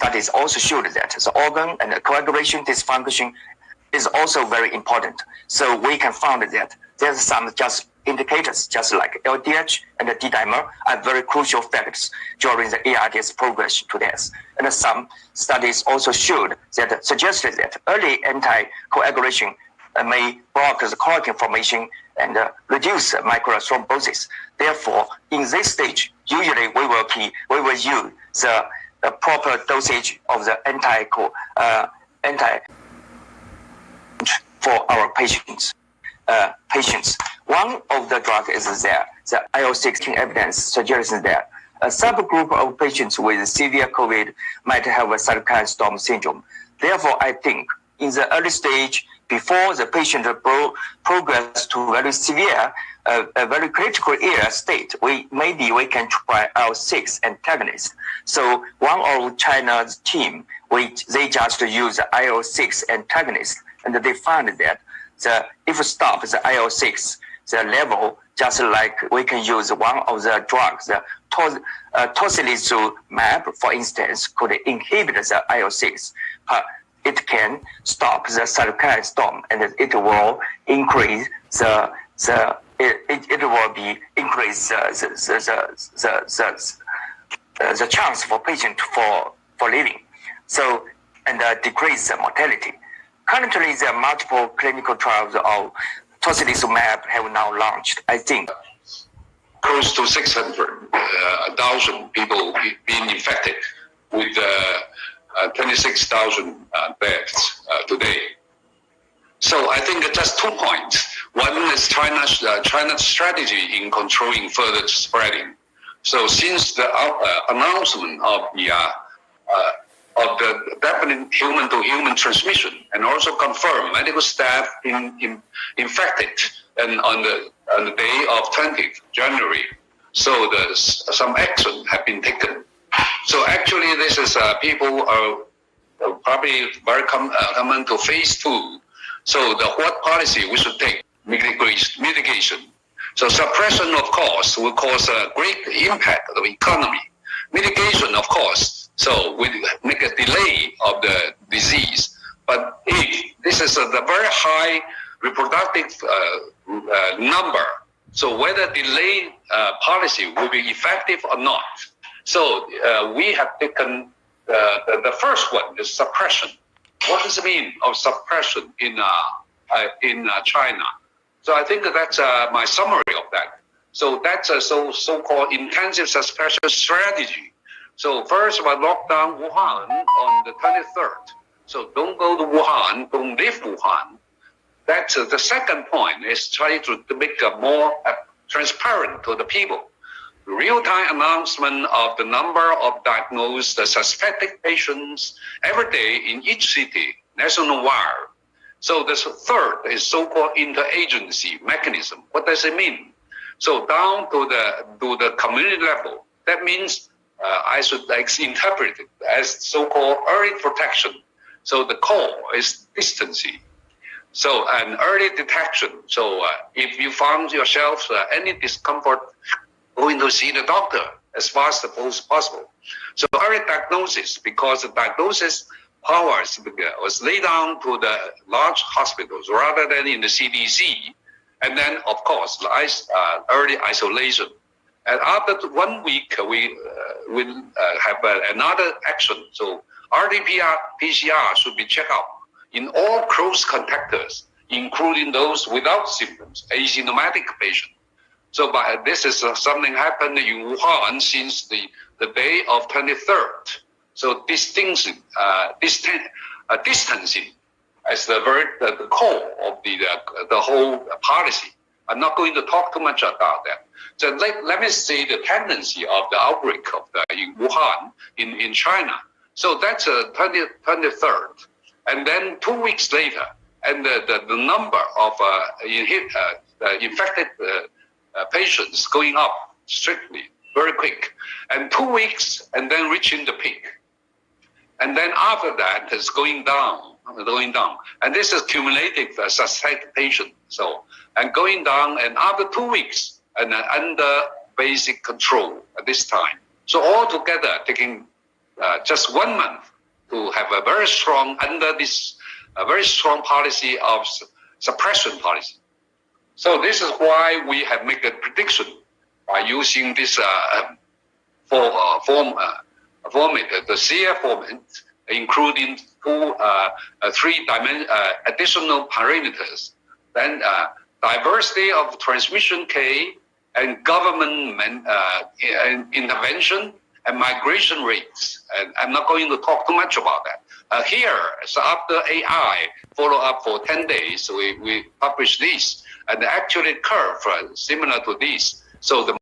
studies also showed that the organ and the coagulation dysfunction is also very important. So we can find that there's some just indicators, just like LDH and the D-dimer, are very crucial factors during the ARDS progression to death. And some studies also suggested that early anticoagulation may block the collagen formation and reduce microthrombosis. Therefore, in this stage, usually we will use the proper dosage of the anti for our patients. One of the drug is there. The IL-16 evidence suggests that a subgroup of patients with severe COVID might have a cytokine storm syndrome. Therefore, I think in the early stage, before the patient progress to very severe, a very critical ill state, we can try IL-6 antagonist. So one of China's team, they just use the IL-6 antagonist, and they found that if we stop the IL-6, the level, just like we can use one of the drugs, the tocilizumab, for instance, could inhibit the IL-6. It can stop the cytokine storm, and it will increase the chance for patient for living. So and decrease the mortality. Currently, there are multiple clinical trials of tocilizumab have now launched. I think close to 600,000 people being infected with 26,000 deaths today. So I think just 2 points. One is China's strategy in controlling further spreading. So since the announcement of the definite human-to-human transmission, and also confirmed medical staff infected, and on the day of 20th January, so some action have been taken. So actually, this is people are probably very common to phase 2. So what policy we should take? Mitigation. So suppression, of course, will cause a great impact on the economy. Mitigation, of course, so we make a delay of the disease. But if this is the very high reproductive number, so whether delay policy will be effective or not. So we have taken the first one is suppression. What does it mean of suppression in China? So I think that's my summary of that. So that's a so-called intensive suppression strategy. So first, we locked down Wuhan on the 23rd. So don't go to Wuhan, don't leave Wuhan. That's the second point, is try to make it more transparent to the people. Real-time announcement of the number of diagnosed suspected patients every day in each city, nationwide. So the third is so-called interagency mechanism. What does it mean? So down to the community level, that means I should interpret it as so-called early protection. So the core is distancing. So an early detection. So if you found yourself any discomfort, going to see the doctor as fast as possible. So early diagnosis, because the diagnosis powers was laid down to the large hospitals rather than in the CDC. And then, of course, early isolation. And after 1 week, we will have another action. So RT-PCR should be checked out in all close contactors, including those without symptoms, asymptomatic patients. So this is something happened in Wuhan since the day of 23rd. So distancing as the core of the whole policy. I'm not going to talk too much about that. So let me say the tendency of the outbreak of in Wuhan in China. So that's 23rd, and then 2 weeks later, and the number of infected patients going up strictly, very quick, and 2 weeks, and then reaching the peak, and then after that it's going down, and this is cumulative suspected patient. So and going down, and after 2 weeks, and under basic control at this time. So altogether, taking just 1 month, to have a very strong policy of suppression policy. So this is why we have made a prediction by using this format, the CF format, including three additional parameters. Then diversity of transmission K and government intervention and migration rates. And I'm not going to talk too much about that. Here, so after AI follow up for 10 days, we publish this, and the actual curve similar to this. So the